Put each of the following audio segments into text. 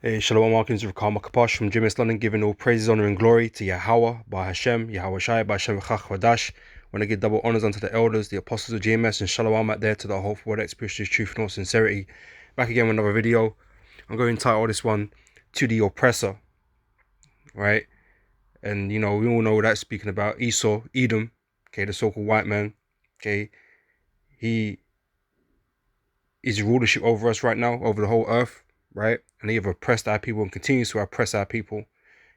Hey, Shalom, Markins of Karma Kaposh from Jimis London, giving all praises, honor, and glory to Yahweh, by Hashem, Yahweh Shai, by Hashem Chach Vadash. When I give double honors unto the elders, the apostles of GMS, and Shalom out there to the whole word expresses truth and all sincerity. Back again with another video. I'm going to title this one, To the Oppressor, right? And, we all know what that's speaking about. Esau, Edom, okay, the so-called white man, okay? He is rulership over us right now, over the whole earth, right? And he have oppressed our people and continues to oppress our people.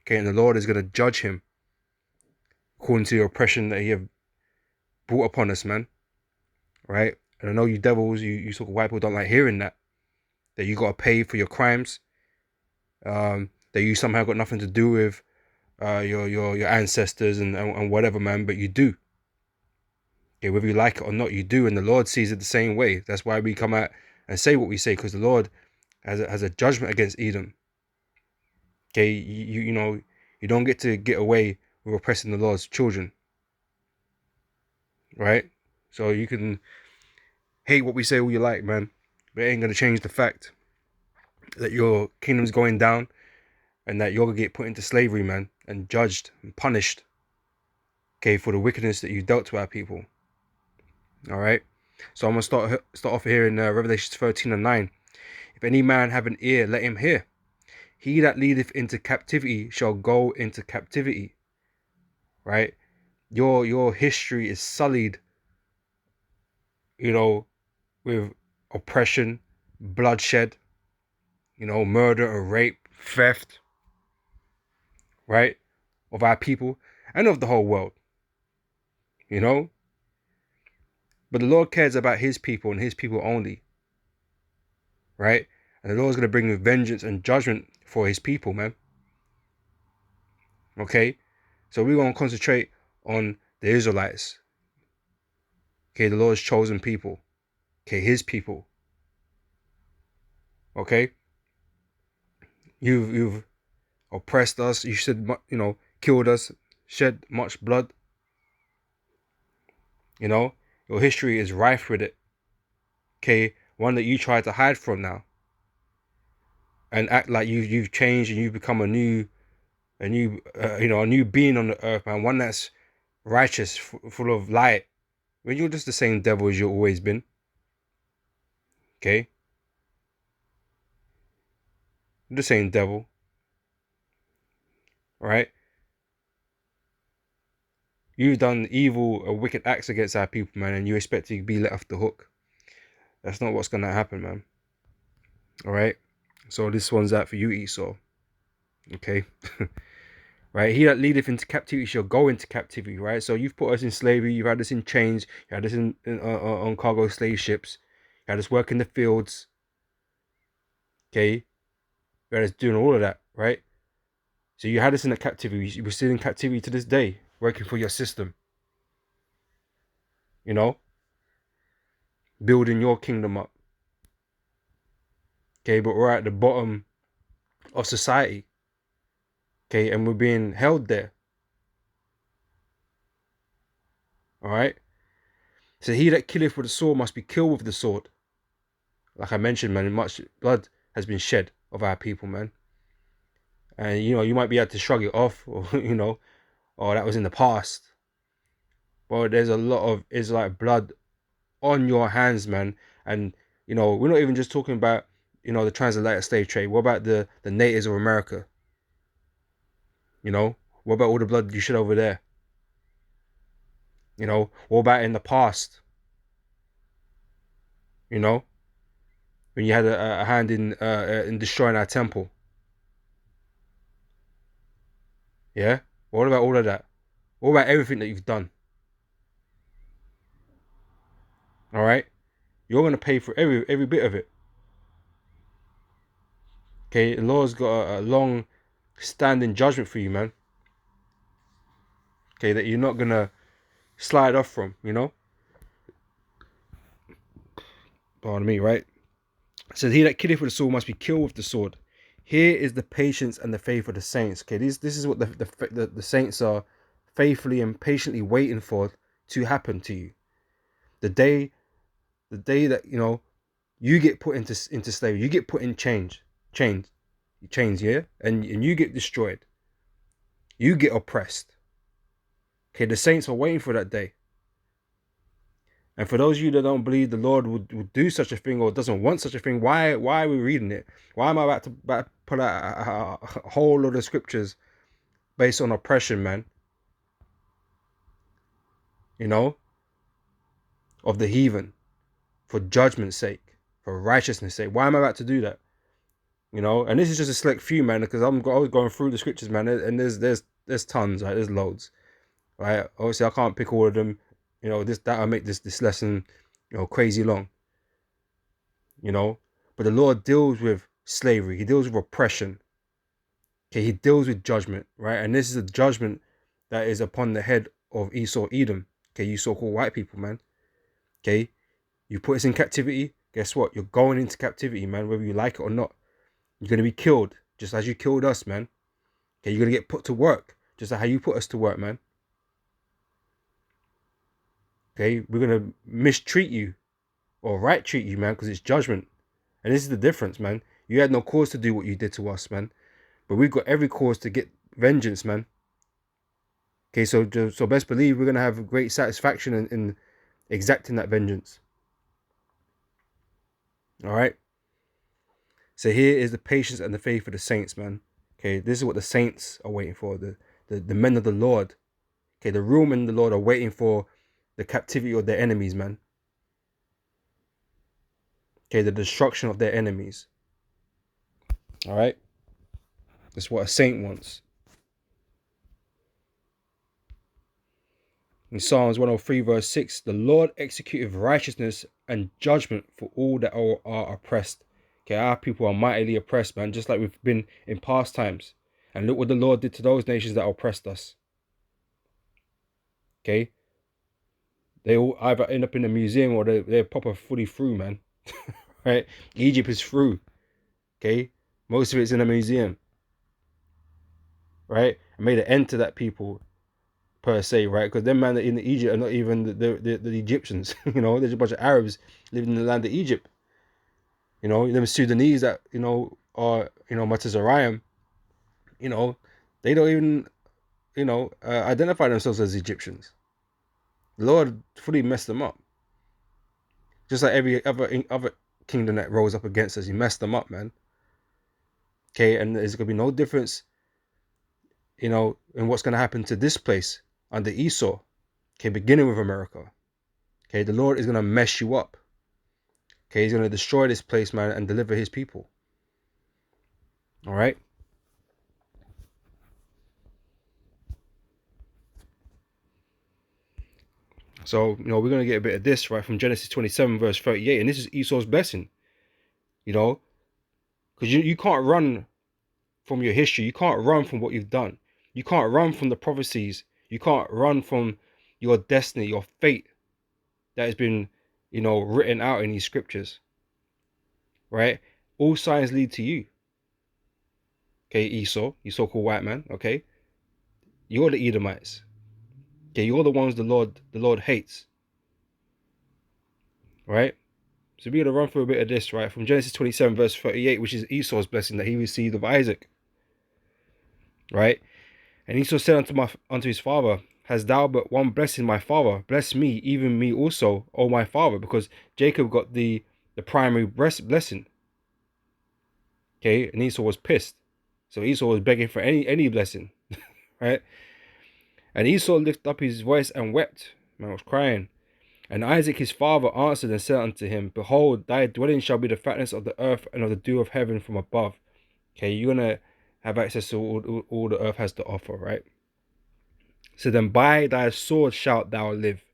Okay, and the Lord is going to judge him according to the oppression that he have brought upon us, man. Right? And I know you devils, you sort of white people don't like hearing that you got to pay for your crimes, that you somehow got nothing to do with your ancestors and whatever, man. But you do. Okay, whether you like it or not, you do, and the Lord sees it the same way. That's why we come out and say what we say, because the Lord has a judgment against Edom. Okay, you don't get to get away with oppressing the Lord's children, right? So you can hate what we say all you like, man, but it ain't gonna change the fact that your kingdom's going down and that you're gonna get put into slavery, man, and judged and punished, okay, for the wickedness that you dealt to our people. All right. So I'm gonna start off here in Revelations 13:9. If any man have an ear, let him hear. He that leadeth into captivity shall go into captivity. Right. Your history is sullied, with oppression, bloodshed, murder and rape, theft, right, of our people and of the whole world, But the Lord cares about his people and his people only, right? And the Lord's going to bring vengeance and judgment for his people, man. Okay? So we're going to concentrate on the Israelites. Okay, the Lord's chosen people. Okay, his people. Okay? You've oppressed us. You said, killed us, shed much blood. Your history is rife with it. Okay, one that you try to hide from now, and act like you've changed and you've become a new being on the earth, man. One that's righteous, full of light. When you're just the same devil as you've always been. Okay, you're the same devil. All right. You've done evil or wicked acts against our people, man, and you expect to be let off the hook. That's not what's gonna happen, man. All right. So this one's out for you, Esau. Okay. Right, he that leadeth into captivity shall go into captivity. Right, so you've put us in slavery. You've had us in chains. You had us on cargo slave ships. You had us work in the fields. Okay, you had us doing all of that. Right, so you had us in a captivity. We're still in captivity to this day, working for your system. Building your kingdom up. Okay, but we're at the bottom of society. Okay, and we're being held there. All right. So he that killeth with the sword must be killed with the sword. Like I mentioned, man, much blood has been shed of our people, man. And you might be able to shrug it off, or or that was in the past. But there's a lot of Israelite blood on your hands, man. And we're not even just talking about the transatlantic slave trade. What about the natives of America? What about all the blood you shed over there? What about in the past? When you had a hand in destroying our temple. Yeah? What about all of that? What about everything that you've done? All right? You're going to pay for every bit of it. Okay? The Lord's got a long standing judgment for you, man. Okay? That you're not going to slide off from, Pardon me, right? It says, he that killeth with the sword must be killed with the sword. Here is the patience and the faith of the saints. Okay? This is what the saints are faithfully and patiently waiting for to happen to you. The day that you get put into slavery, you get put in chains. chains, yeah, and you get destroyed. You get oppressed. Okay, the saints are waiting for that day. And for those of you that don't believe the Lord would do such a thing or doesn't want such a thing, why are we reading it? Why am I about to put out a whole lot of scriptures based on oppression, man? You know, of the heathen, for judgment's sake, for righteousness' sake. Why am I about to do that? You know, and this is just a select few, man, because I was going through the scriptures, man, and there's tons, right? There's loads, right? Obviously, I can't pick all of them. You know, that'll make this lesson, you know, crazy long. You know, but the Lord deals with slavery. He deals with oppression. Okay, he deals with judgment, right? And this is a judgment that is upon the head of Esau, Edom. Okay, you so-called white people, man. Okay, you put us in captivity. Guess what? You're going into captivity, man, whether you like it or not. You're going to be killed, just as you killed us, man. Okay, you're going to get put to work, just like how you put us to work, man. Okay, we're going to mistreat you or right treat you, man, because it's judgment. And this is the difference, man. You had no cause to do what you did to us, man. But we've got every cause to get vengeance, man. Okay, so best believe we're going to have great satisfaction in exacting that vengeance. All right. So here is the patience and the faith of the saints, man. Okay, this is what the saints are waiting for. The men of the Lord. Okay, the real men of the Lord are waiting for the captivity of their enemies, man. Okay, the destruction of their enemies. All right. That's what a saint wants. In Psalms 103 verse 6, the Lord executeth righteousness and judgment for all that are oppressed. Okay, our people are mightily oppressed, man, just like we've been in past times. And look what the Lord did to those nations that oppressed us. Okay, they all either end up in a museum or they're proper fully through, man. Right? Egypt is through. Okay, most of it's in a museum. Right? I made an end to that people per se, right? Because them man in Egypt are not even the Egyptians. You know, there's a bunch of Arabs living in the land of Egypt. You know, them Sudanese that, you know, are, you know, Matazariam, you know, they don't even, you know, identify themselves as Egyptians. The Lord fully messed them up. Just like every other kingdom that rose up against us, he messed them up, man. Okay, and there's gonna be no difference, you know, in what's gonna happen to this place under Esau. Okay, beginning with America. Okay, the Lord is gonna mess you up. Okay, he's gonna destroy this place, man, and deliver his people. All right. So, you know, we're going to get a bit of this, right, from Genesis 27, verse 38. And this is Esau's blessing, you know, because you can't run from your history. You can't run from what you've done. You can't run from the prophecies. You can't run from your destiny, your fate that has been, you know, written out in these scriptures, right? All signs lead to you. Okay, Esau, you so-called white man, okay? You're the Edomites. Okay, you're the ones the Lord hates, right? So we're going to run through a bit of this, right? From Genesis 27, verse 38, which is Esau's blessing that he received of Isaac, right? And Esau said unto his father, hast thou but one blessing, my father? Bless me, even me also, O my father, because Jacob got the primary blessing. Okay, and Esau was pissed. So Esau was begging for any blessing, right? And Esau lifted up his voice and wept, man was crying. And Isaac his father answered and said unto him, behold, thy dwelling shall be the fatness of the earth and of the dew of heaven from above. Okay, you're going to have access to all the earth has to offer, right? So then by thy sword shalt thou live.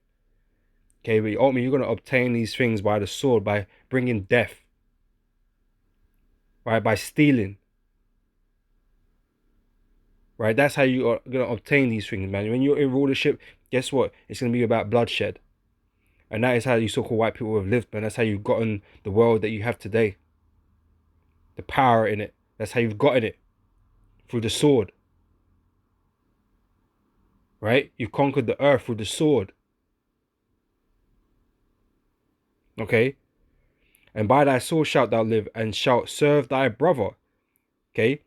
Okay, but you're going to obtain these things by the sword, by bringing death, right? By stealing, right? That's how you are going to obtain these things, man. When you're in rulership, guess what? It's going to be about bloodshed. And that is how you so-called white people have lived, man. That's how you've gotten the world that you have today. The power in it. That's how you've gotten it. Through the sword. Right? You've conquered the earth through the sword. Okay? And by thy sword shalt thou live, and shalt serve thy brother. Okay,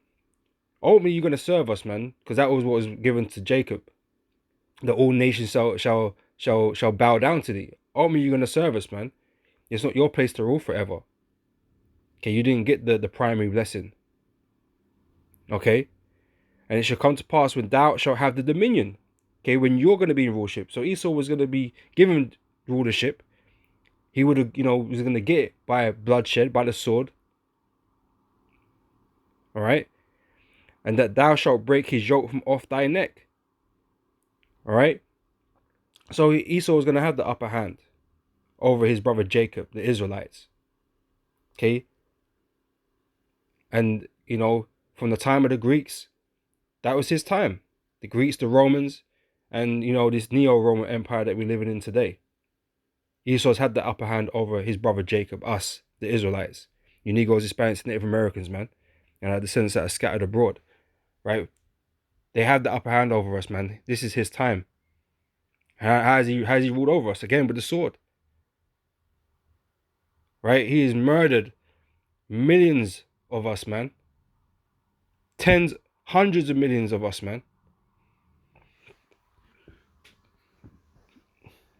ultimately you're gonna serve us, man, because that was what was given to Jacob. That all nations shall bow down to thee. Ultimately you're gonna serve us, man. It's not your place to rule forever. Okay, you didn't get the primary blessing. Okay, and it shall come to pass when thou shalt have the dominion. Okay, when you're gonna be in rulership. So Esau was gonna be given rulership. He would have, was gonna get it by bloodshed, by the sword. All right, and that thou shalt break his yoke from off thy neck. All right. So Esau was going to have the upper hand over his brother Jacob, the Israelites. Okay. And, from the time of the Greeks, that was his time. The Greeks, the Romans, and, this Neo-Roman Empire that we're living in today. Esau's had the upper hand over his brother Jacob, us, the Israelites. You Negroes, Hispanics, Native Americans, man. And our descendants that are scattered abroad, right? They have the upper hand over us, man. This is his time. How has he ruled over us? Again, with the sword. Right? He has murdered millions of us, man. Tens, hundreds of millions of us, man.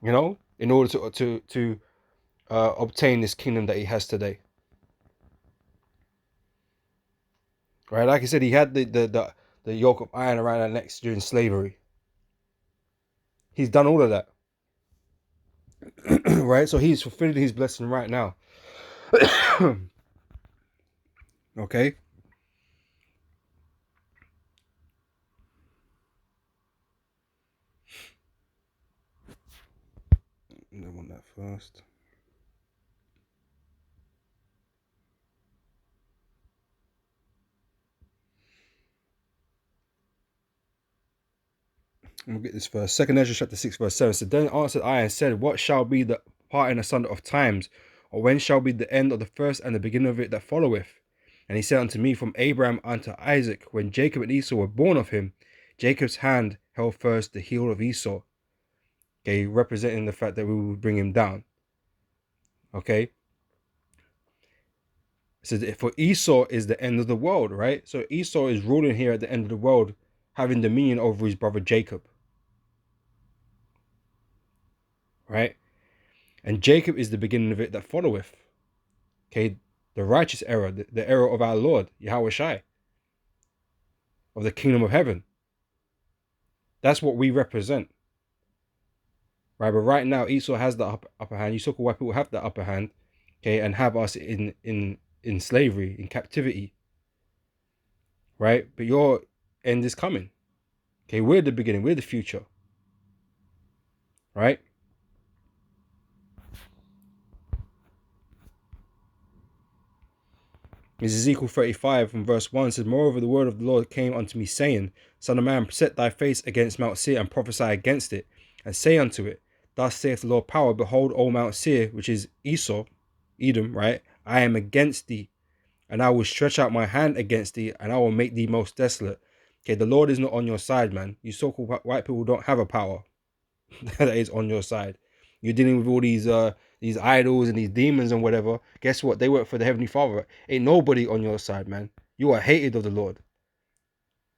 In order to obtain this kingdom that he has today. Right? Like I said, he had the yoke of iron around our necks during slavery. He's done all of that. Right? So he's fulfilling his blessing right now. Okay? I want that first. We'll get this first. 2 Ezra chapter 6 verse 7. So then answered I and said, what shall be the parting asunder of times? Or when shall be the end of the first and the beginning of it that followeth? And he said unto me, from Abraham unto Isaac, when Jacob and Esau were born of him, Jacob's hand held first the heel of Esau. Okay, representing the fact that we will bring him down. Okay. So for Esau is the end of the world, right? So Esau is ruling here at the end of the world, having dominion over his brother Jacob. Right? And Jacob is the beginning of it that followeth. Okay, the righteous era, the era of our Lord, Yahweh Shai, of the kingdom of heaven. That's what we represent. Right, but right now Esau has the upper hand. You so-called white people have the upper hand, okay, and have us in slavery, in captivity. Right? But your end is coming. Okay, we're the beginning, we're the future. Right? This is Ezekiel 35 from verse 1 says, moreover, the word of the Lord came unto me, saying, Son of man, set thy face against Mount Seir, and prophesy against it, and say unto it, thus saith the Lord power, behold, O Mount Seir, which is Esau, Edom, right? I am against thee, and I will stretch out my hand against thee, and I will make thee most desolate. Okay, the Lord is not on your side, man. You so-called white people don't have a power that is on your side. You're dealing with all these idols and these demons and whatever. Guess what? They work for the Heavenly Father. Ain't nobody on your side, man. You are hated of the Lord.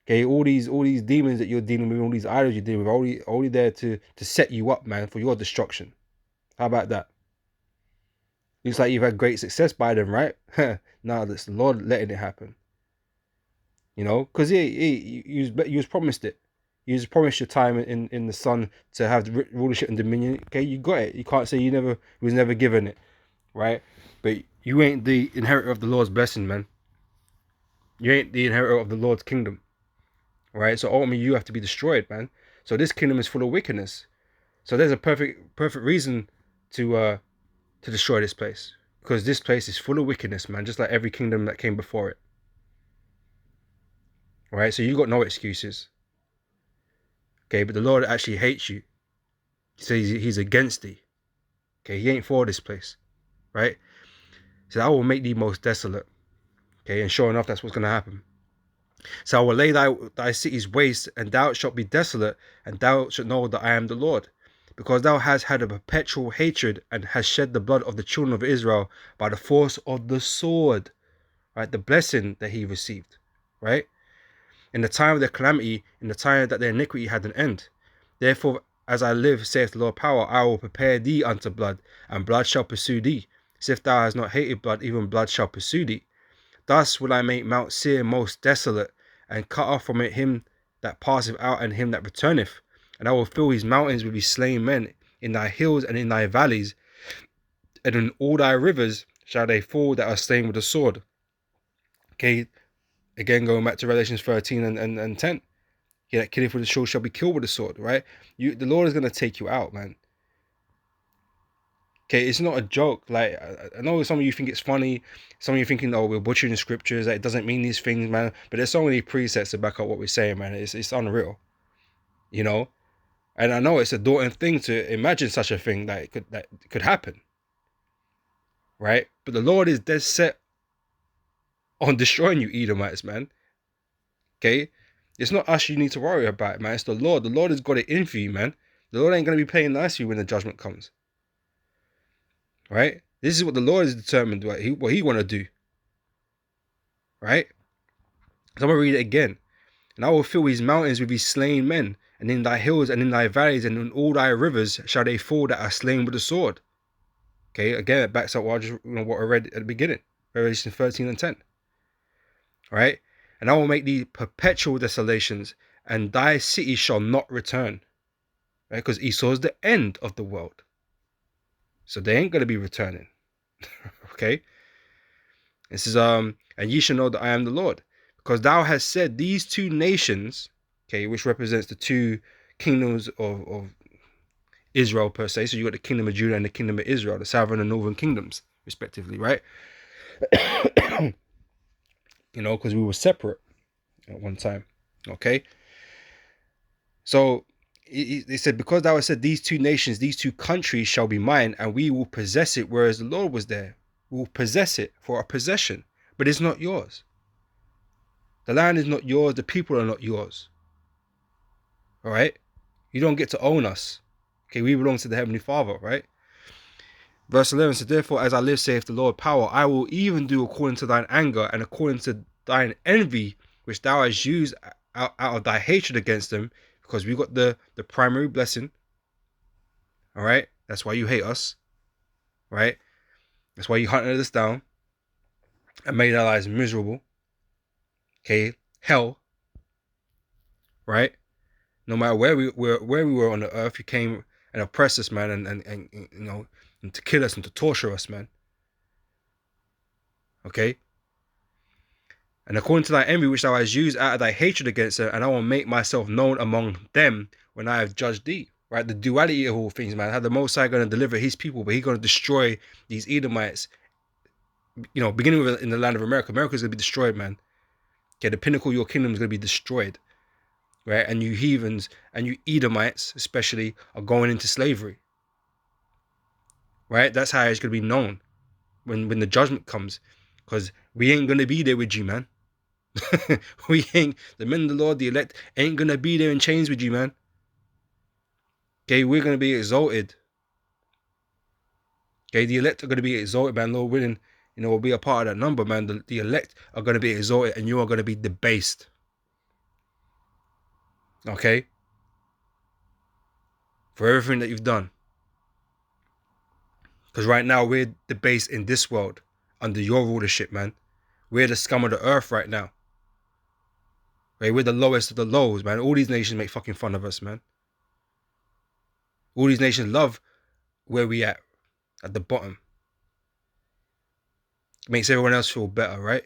Okay, all these demons that you're dealing with, all these idols you're dealing with, only there to set you up, man, for your destruction. How about that? Looks like you've had great success by them, right? Nah, that's the Lord letting it happen. Because you was promised it. You was promised your time in the sun to have rulership and dominion. Okay, you got it. You can't say you was never given it, right? But you ain't the inheritor of the Lord's blessing, man. You ain't the inheritor of the Lord's kingdom, right? So ultimately, you have to be destroyed, man. So this kingdom is full of wickedness. So there's a perfect reason to destroy this place, because this place is full of wickedness, man. Just like every kingdom that came before it. All right, so you got no excuses. Okay, but the Lord actually hates you. He says he's against thee. Okay, he ain't for this place, right? So I will make thee most desolate. Okay, and sure enough, that's what's going to happen. So I will lay thy cities waste, and thou shalt be desolate, and thou shalt know that I am the Lord. Because thou hast had a perpetual hatred, and hast shed the blood of the children of Israel by the force of the sword. Right, the blessing that he received. right? In the time of their calamity, in the time that their iniquity had an end. Therefore, as I live, saith the Lord power, I will prepare thee unto blood, and blood shall pursue thee. As if thou hast not hated blood, even blood shall pursue thee. Thus will I make Mount Seir most desolate, and cut off from it him that passeth out and him that returneth. And I will fill his mountains with his slain men, in thy hills and in thy valleys, and in all thy rivers shall they fall that are slain with the sword. Okay, again going back to Revelations 13 and 10. He that killeth with the sword shall be killed with the sword, right? The Lord is going to take you out, man. Okay, it's not a joke. Like, I know some of you think it's funny. Some of you thinking, oh, we're butchering the scriptures. That it doesn't mean these things, man. But there's so many presets to back up what we're saying, man. It's unreal, you know. And I know it's a daunting thing to imagine such a thing that could happen, right? But the Lord is dead set on destroying you, Edomites, man. Okay, it's not us you need to worry about, man. It's the Lord. The Lord has got it in for you, man. The Lord ain't gonna be playing nice for you when the judgment comes. Right? This is what the Lord is determined what he want to do. Right? So I'm gonna read it again. And I will fill his mountains with his slain men, and in thy hills and in thy valleys and in all thy rivers shall they fall that are slain with the sword. Okay, again it backs up what I read at the beginning. Revelation 13 and 10. Right? And I will make thee perpetual desolations, and thy city shall not return. Right? Because Esau is the end of the world. So they ain't gonna be returning. Okay? This is and ye shall know that I am the Lord, because thou hast said these two nations, okay, which represents the two kingdoms of Israel per se. So you got the kingdom of Judah and the kingdom of Israel, the southern and northern kingdoms, respectively, right? You know, because we were separate at one time. Okay. So they said, because thou hast said these two nations, these two countries shall be mine, and we will possess it, whereas the Lord was there. We will possess it for our possession, but it's not yours. The land is not yours. The people are not yours. All right? You don't get to own us. Okay, we belong to the Heavenly Father, right? Verse 11 says, therefore, as I live, saith the Lord power, I will even do according to thine anger and according to thine envy, which thou hast used out of thy hatred against them, because we got the primary blessing. All right? That's why you hate us. Right? That's why you hunted us down and made our lives miserable. Okay? Hell. Right? No matter where we were on the earth, you came and oppressed us, man, and you know, and to kill us and to torture us, man. Okay? And according to thy envy which thou hast used out of thy hatred against them, and I will make myself known among them when I have judged thee. Right? The duality of all things, man. How the Most High going to deliver his people, but he's going to destroy these Edomites. You know, beginning with in the land of America. America's going to be destroyed, man. Okay, the pinnacle of your kingdom is going to be destroyed. Right? And you heathens and you Edomites, especially, are going into slavery. Right? That's how it's going to be known when the judgment comes. Because we ain't going to be there with you, man. We ain't, the men of the Lord, the elect, ain't going to be there in chains with you, man. Okay, we're going to be exalted. Okay, the elect are going to be exalted, man. Lord willing, you know, we'll be a part of that number, man. The elect are going to be exalted and you are going to be debased. Okay? For everything that you've done. Because right now we're debased in this world under your rulership, man. We're the scum of the earth right now. Right? We're the lowest of the lows, man. All these nations make fucking fun of us, man. All these nations love where we at the bottom. It makes everyone else feel better, right?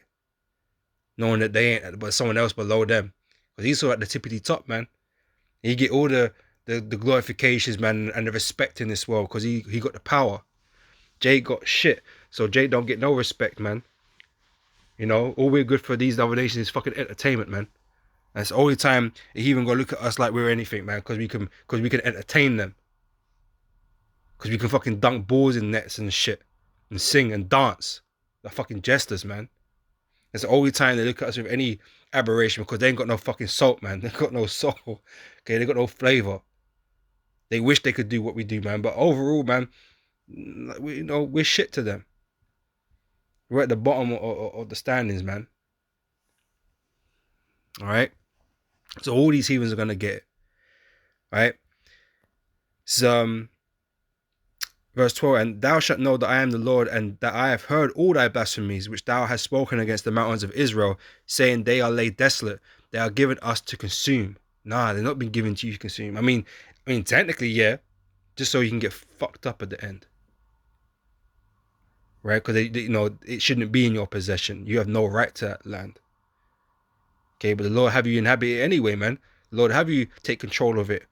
Knowing that they ain't, but someone else below them. Because he's still at the tippity top, man. He get all the glorifications, man, and the respect in this world because he got the power. Jay got shit, so Jay don't get no respect, man. You know, all we're good for these other nations is fucking entertainment, man. That's the only time he even gonna look at us like we're anything, man, because we can entertain them. Because we can fucking dunk balls in nets and shit, and sing and dance. They're fucking jesters, man. It's the only time they look at us with any aberration because they ain't got no fucking salt, man. They got no soul. Okay, they got no flavor. They wish they could do what we do, man. But overall, man, we're shit to them. We're at the bottom of the standings, man. All right. So all these heathens are gonna get it. Right. So verse 12, and thou shalt know that I am the Lord, and that I have heard all thy blasphemies, which thou hast spoken against the mountains of Israel, saying they are laid desolate, they are given us to consume. Nah, they're not been given to you to consume. I mean, technically, yeah, just so you can get fucked up at the end, right? Because it shouldn't be in your possession. You have no right to that land. Okay, but the Lord have you inhabit it anyway, man. The Lord have you take control of it,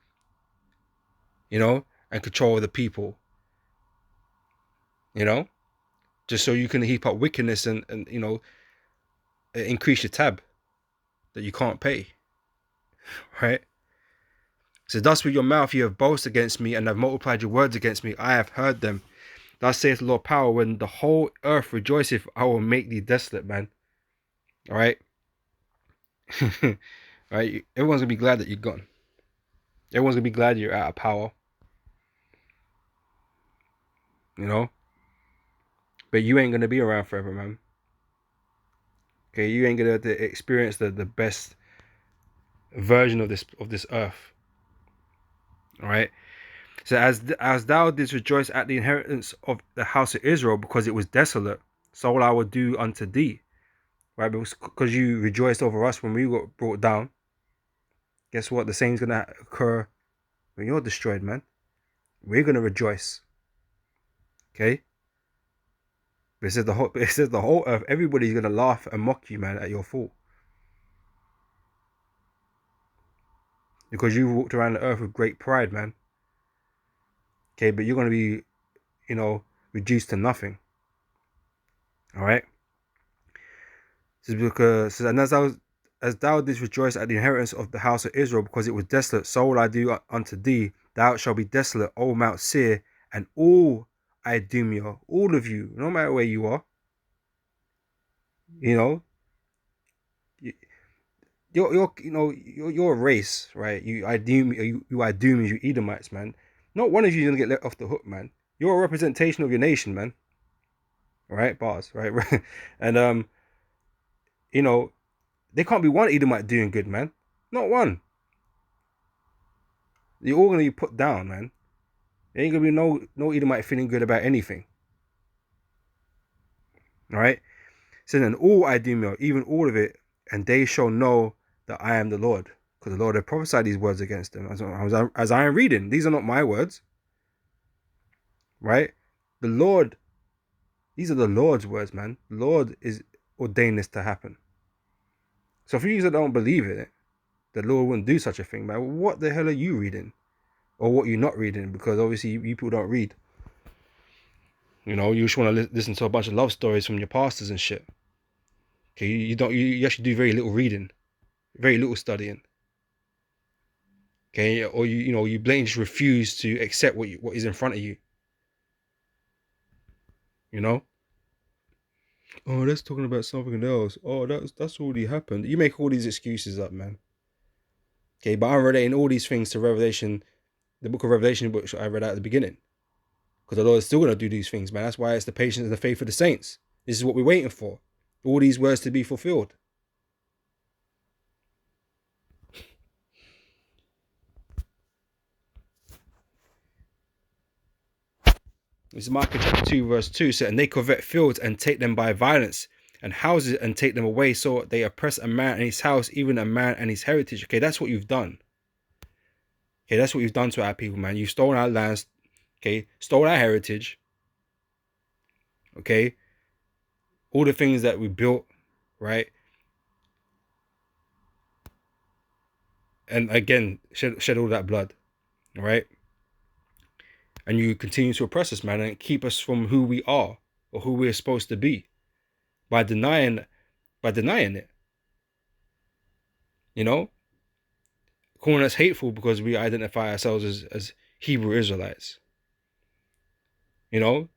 and control of the people, just so you can heap up wickedness and increase your tab that you can't pay, right? So thus with your mouth you have boasted against me, and have multiplied your words against me. I have heard them. Thus saith the Lord power, when the whole earth rejoiceth, I will make thee desolate, man. All right. All right. Everyone's gonna be glad that you're gone. Everyone's gonna be glad you're out of power. But you ain't gonna be around forever, man. Okay, you ain't gonna experience the best version of this earth. All right. So as thou didst rejoice at the inheritance of the house of Israel, because it was desolate, so will I will do unto thee. Right? Because you rejoiced over us when we got brought down. Guess what? The same is gonna occur when you're destroyed, man. We're gonna rejoice. Okay? But it says the whole earth, everybody's gonna laugh and mock you, man, at your fall. Because you walked around the earth with great pride, man. Okay, but you're gonna be, reduced to nothing. Alright? Because and as thou didst rejoice at the inheritance of the house of Israel, because it was desolate, so will I do unto thee. Thou shalt be desolate, O Mount Seir, and all Idumea, all of you, no matter where you are. You're a race, right? You Idumeans, you Edomites, man. Not one of you is gonna get let off the hook, man. You're a representation of your nation, man. All right, bars, right? And there can't be one Edomite doing good, man. Not one. You're all gonna be put down, man. There ain't gonna be no Edomite feeling good about anything. All right. So then all Idumea, even all of it, and they shall know that I am the Lord, because the Lord had prophesied these words against them. As I am reading, these are not my words, right? The Lord, these are the Lord's words, man. The Lord is ordained this to happen. So for you that don't believe in it, the Lord wouldn't do such a thing, man. What the hell are you reading? Or what you're not reading? Because obviously you people don't read. You just want to listen to a bunch of love stories from your pastors and shit. Okay, you don't. You actually do very little reading, very little studying. Okay, or you blatantly just refuse to accept what is in front of you. Oh, that's talking about something else. Oh, that's already happened. You make all these excuses up, man. Okay, but I'm relating all these things to Revelation, the book of Revelation, which I read out at the beginning. Because the Lord is still going to do these things, man. That's why it's the patience and the faith of the saints. This is what we're waiting for. All these words to be fulfilled. This is Micah chapter 2, verse 2. So, and they covet fields and take them by violence, and houses and take them away. So they oppress a man and his house, even a man and his heritage. Okay, that's what you've done. Okay, that's what you've done to our people, man. You've stolen our lands. Okay, stole our heritage. Okay, all the things that we built, right? And again, shed all that blood, all right? And you continue to oppress us, man, and keep us from who we are or who we're supposed to be by denying it. Calling us hateful because we identify ourselves as Hebrew Israelites. When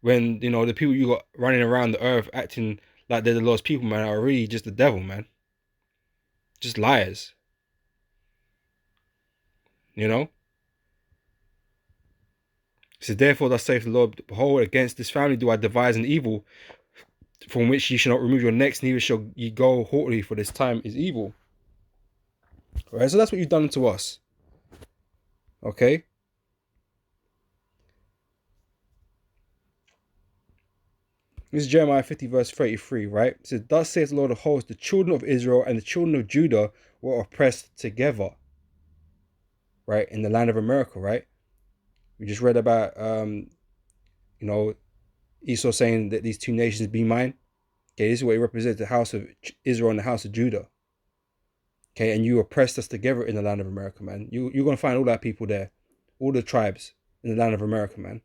the people you got running around the earth acting like they're the Lord's people, man, are really just the devil, man. Just liars. So therefore, thus saith the Lord, behold, against this family do I devise an evil from which you shall not remove your necks, neither shall ye go haughtily, for this time is evil. All right, so that's what you've done to us. Okay. This is Jeremiah 50 verse 33, right? It says, thus saith the Lord of hosts, the children of Israel and the children of Judah were oppressed together, right? In the land of America, right? We just read about, Esau saying that these two nations be mine. Okay, this is what it represents, the house of Israel and the house of Judah. Okay, and you oppressed us together in the land of America, man. You're going to find all that people there, all the tribes in the land of America, man.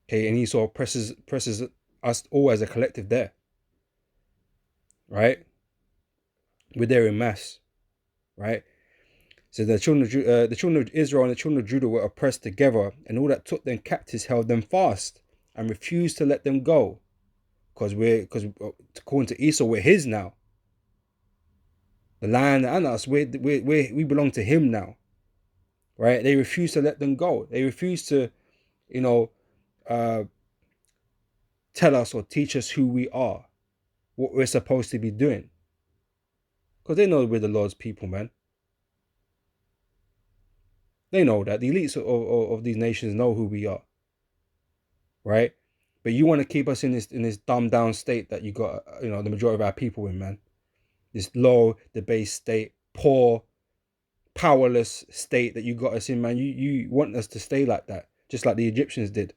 Okay, and Esau presses us all as a collective there, right? We're there in mass, right? So the children of Israel and the children of Judah were oppressed together, and all that took them captives held them fast and refused to let them go, because according to Esau, we're his now. The land and us, we belong to him now, right? They refuse to let them go. They refuse to, tell us or teach us who we are, what we're supposed to be doing, because they know we're the Lord's people, man. They know that the elites of these nations know who we are, right? But you want to keep us in this dumbed down state that you got, the majority of our people in, man. This low, debased state, poor, powerless state that you got us in, man. You want us to stay like that, just like the Egyptians did,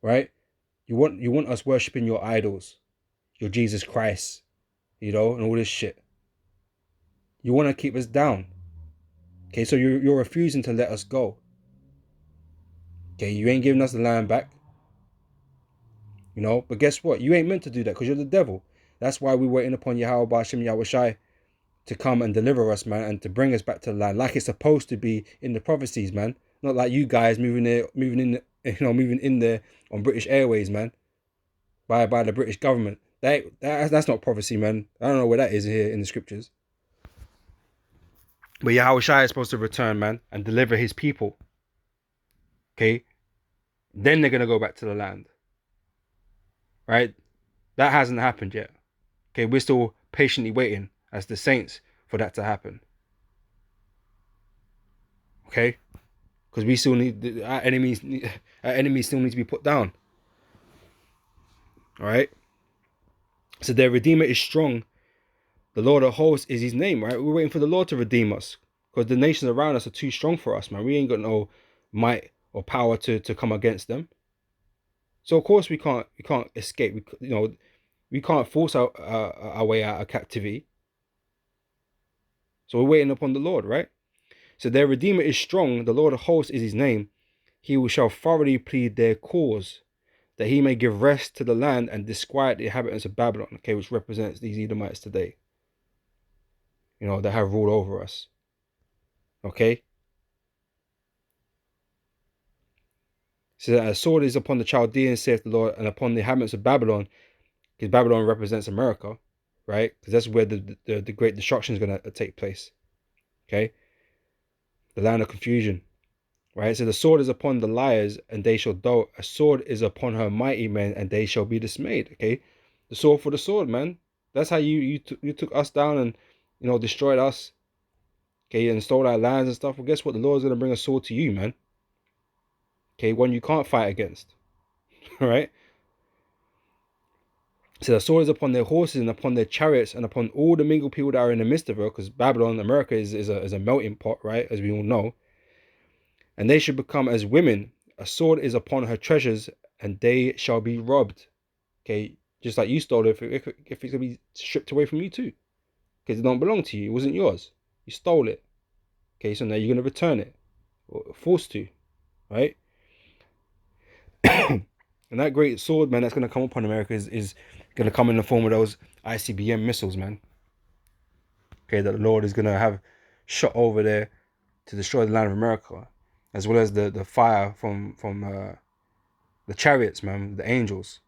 right? You want us worshiping your idols, your Jesus Christ, and all this shit. You want to keep us down. Okay, so you're refusing to let us go. Okay, you ain't giving us the land back. But guess what? You ain't meant to do that because you're the devil. That's why we're waiting upon Yahweh Ba'ashem Yahweh Shai to come and deliver us, man, and to bring us back to the land like it's supposed to be in the prophecies, man. Not like you guys moving in there on British Airways, man, by the British government. That's not prophecy, man. I don't know where that is here in the scriptures. But Yahweh Shai is supposed to return, man, and deliver his people. Okay? Then they're going to go back to the land. Right? That hasn't happened yet. Okay? We're still patiently waiting as the saints for that to happen. Okay? Because we still need, our enemies still need to be put down. Alright? So their Redeemer is strong. The Lord of hosts is his name, right? We're waiting for the Lord to redeem us. Because the nations around us are too strong for us, man. We ain't got no might or power to come against them. So of course we can't escape. We can't force our way out of captivity. So we're waiting upon the Lord, right? So their Redeemer is strong. The Lord of hosts is his name. He shall thoroughly plead their cause, that he may give rest to the land and disquiet the inhabitants of Babylon, okay, which represents these Edomites today, that have ruled over us. Okay? So that a sword is upon the Chaldeans, saith the Lord, and upon the inhabitants of Babylon, because Babylon represents America, right? Because that's where the great destruction is going to take place. Okay? The land of confusion, right? So the sword is upon the liars, and they shall dote. A sword is upon her mighty men, and they shall be dismayed. Okay? The sword for the sword, man. That's how you took us down and, destroyed us. Okay? And stole our lands and stuff. Well, guess what? The Lord is going to bring a sword to you, man. Okay? One you can't fight against. All right? So the sword is upon their horses and upon their chariots and upon all the mingled people that are in the midst of her, because Babylon, America, is a melting pot, right? As we all know. And they should become as women. A sword is upon her treasures, and they shall be robbed. Okay, just like you stole it, if it's going to be stripped away from you too. Because it don't belong to you. It wasn't yours. You stole it. Okay, so now you're going to return it. Or forced to, right? And that great sword, man, that's going to come upon America is going to come in the form of those ICBM missiles, man. Okay, that the Lord is going to have shot over there to destroy the land of America, as well as the fire from the chariots, man, the angels.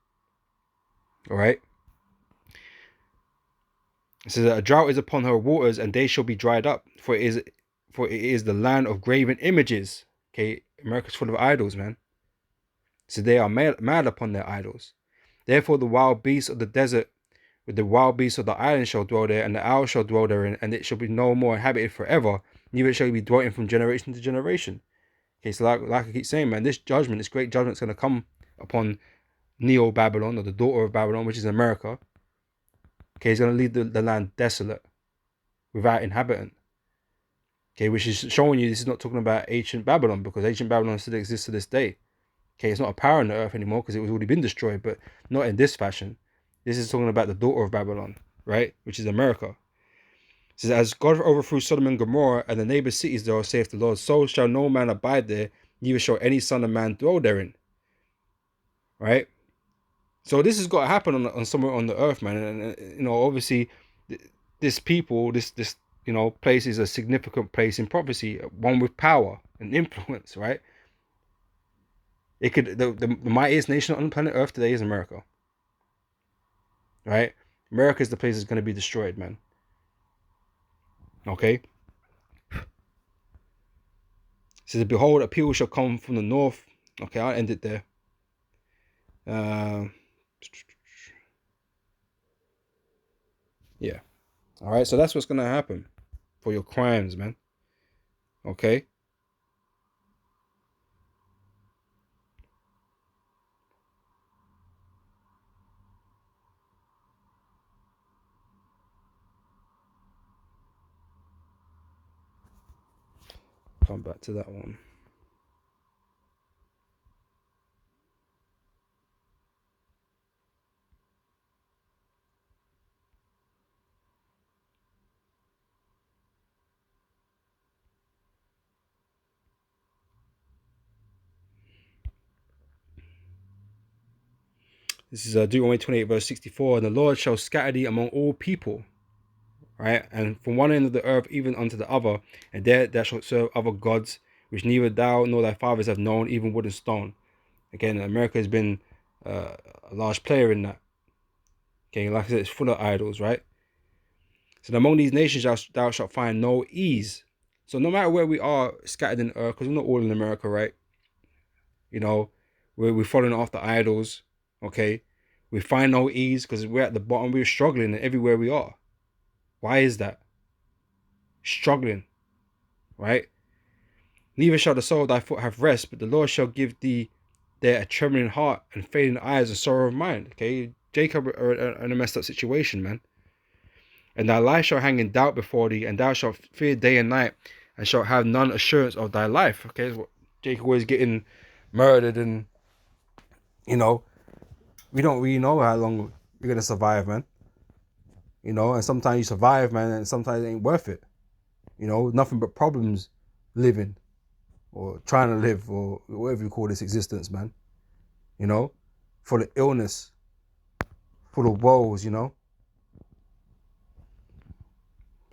All right. So that a drought is upon her waters, and they shall be dried up, for it is the land of graven images. Okay, America's full of idols, man. So they are mad upon their idols. Therefore the wild beasts of the desert with the wild beasts of the island shall dwell there, and the owl shall dwell therein, and it shall be no more inhabited forever, neither shall it be dwelling from generation to generation. Okay, so like I keep saying, man, this great judgment is going to come upon Neo-Babylon, or the daughter of Babylon, which is America. Okay, he's going to leave the land desolate, without inhabitant. Okay, which is showing you this is not talking about ancient Babylon, because ancient Babylon still exists to this day. Okay, it's not a power on the earth anymore because it was already been destroyed, but not in this fashion. This is talking about the daughter of Babylon, right? Which is America. It says, as God overthrew Sodom and Gomorrah and the neighbor cities thereof, saith the Lord, so shall no man abide there, neither shall any son of man dwell therein. Right? So this has got to happen on somewhere on the earth, man. And obviously, this people, this place is a significant place in prophecy, one with power and influence, right? It could the mightiest nation on planet Earth today is America. Right? America is the place that's going to be destroyed, man. Okay? It says, behold, a people shall come from the north. Okay, I'll end it there. Yeah. All right, so that's what's going to happen for your crimes, man. Okay? Come back to that one. This is Deuteronomy 28, verse 64. And the Lord shall scatter thee among all people, right? And from one end of the earth even unto the other, and there thou shalt serve other gods, which neither thou nor thy fathers have known, even wood and stone. Again, America has been a large player in that. Okay, like I said, it's full of idols, right? So among these nations thou shalt find no ease. So no matter where we are scattered in the earth, because we're not all in America, right? We're following after idols, okay? We find no ease because we're at the bottom. We're struggling everywhere we are. Why is that? Struggling, right? Neither shall the sole of thy foot have rest, but the Lord shall give thee there a trembling heart and failing eyes and sorrow of mind. Okay, Jacob are in a messed up situation, man. And thy life shall hang in doubt before thee, and thou shalt fear day and night, and shalt have none assurance of thy life. Okay, so Jacob was getting murdered, and we don't really know how long you're gonna survive, man. And sometimes you survive, man, and sometimes it ain't worth it. Nothing but problems living, or trying to live, or whatever you call this existence, man. Full of illness, full of woes, It's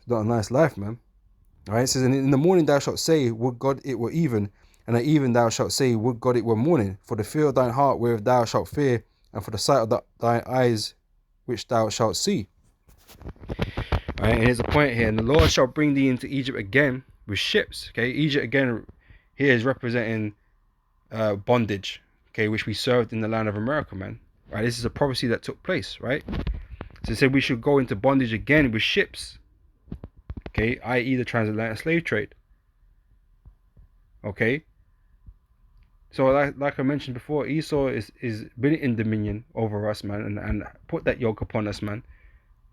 not a nice life, man. All right, it says, and in the morning thou shalt say, would God it were even, and at even thou shalt say, would God it were morning, for the fear of thine heart wherewith thou shalt fear, and for the sight of thine eyes which thou shalt see. All right, and here's a point here, and the Lord shall bring thee into Egypt again with ships. Okay, Egypt again here is representing bondage, okay, which we served in the land of America, man. Right, this is a prophecy that took place, right? So it said we should go into bondage again with ships, okay, i.e. the transatlantic slave trade. Okay, so like I mentioned before, Esau is been in dominion over us, man, and put that yoke upon us, man,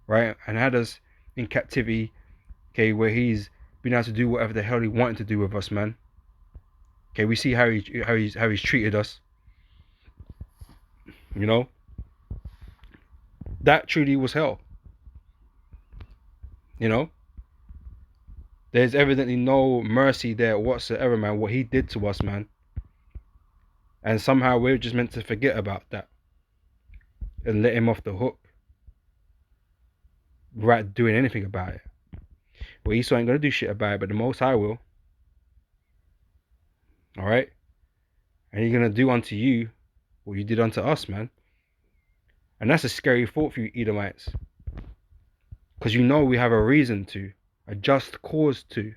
right, and had us in captivity, okay, where he's been able to do whatever the hell he wanted to do with us, man. Okay, we see how he's treated us. That truly was hell. There's evidently no mercy there whatsoever, man, what he did to us, man. And somehow we're just meant to forget about that and let him off the hook without doing anything about it. Well, Esau ain't gonna do shit about it, but the Most High will. All right, and he's gonna do unto you what you did unto us, man. And that's a scary thought for you Edomites, because we have a reason to, a just cause to,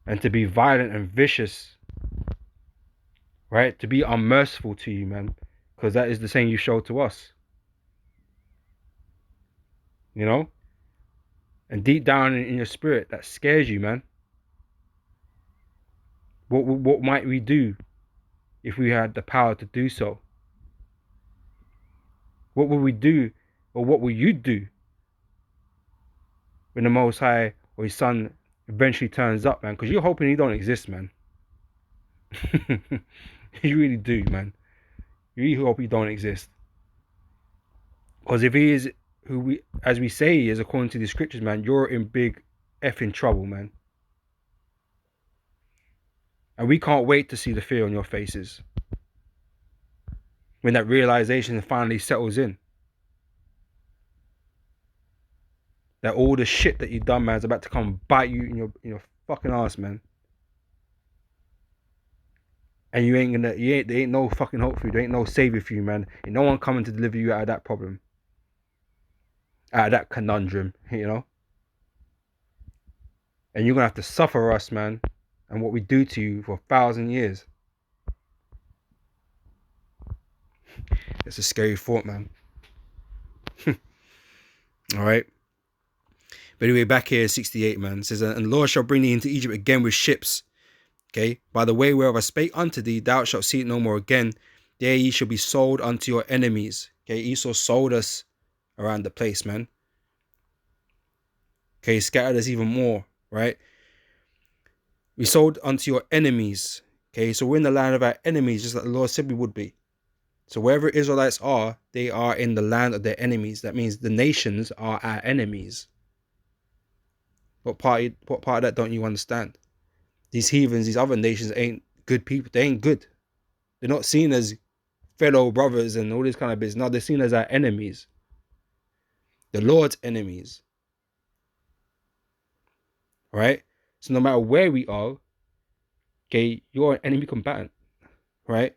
and to be violent and vicious right? To be unmerciful to you, man, because that is the same you show to us, you know? And deep down in your spirit, that scares you, man. What might we do if we had the power to do so? What would we do, or what will you do when the Most High or His Son eventually turns up, man? Because you're hoping He don't exist, man. You really do, man. You really hope He don't exist. Because if He is who we, as we say He is, according to the scriptures, man, you're in big effing trouble, man. And we can't wait to see the fear on your faces when that realization finally settles in. That all the shit that you've done, man, is about to come bite you in your fucking ass, man. And there ain't no fucking hope for you. There ain't no savior for you, man. Ain't no one coming to deliver you out of that problem, out of that conundrum, you know. And you're gonna have to suffer us, man, and what we do to you for 1,000 years. It's a scary thought, man. All right. But anyway, back here, 68, man. It says, and the Lord shall bring thee into Egypt again with ships. Okay. By the way whereof I spake unto thee, thou shalt see it no more again. There ye shall be sold unto your enemies. Okay. Esau sold us around the place, man. Okay. He scattered us even more, right? We sold unto your enemies. Okay. So we're in the land of our enemies, just like the Lord said we would be. So wherever Israelites are, they are in the land of their enemies. That means the nations are our enemies. What part of that don't you understand? These heathens, these other nations ain't good people. They ain't good. They're not seen as fellow brothers and all this kind of business. No, they're seen as our enemies. The Lord's enemies. Right? So no matter where we are, okay, you're an enemy combatant. Right?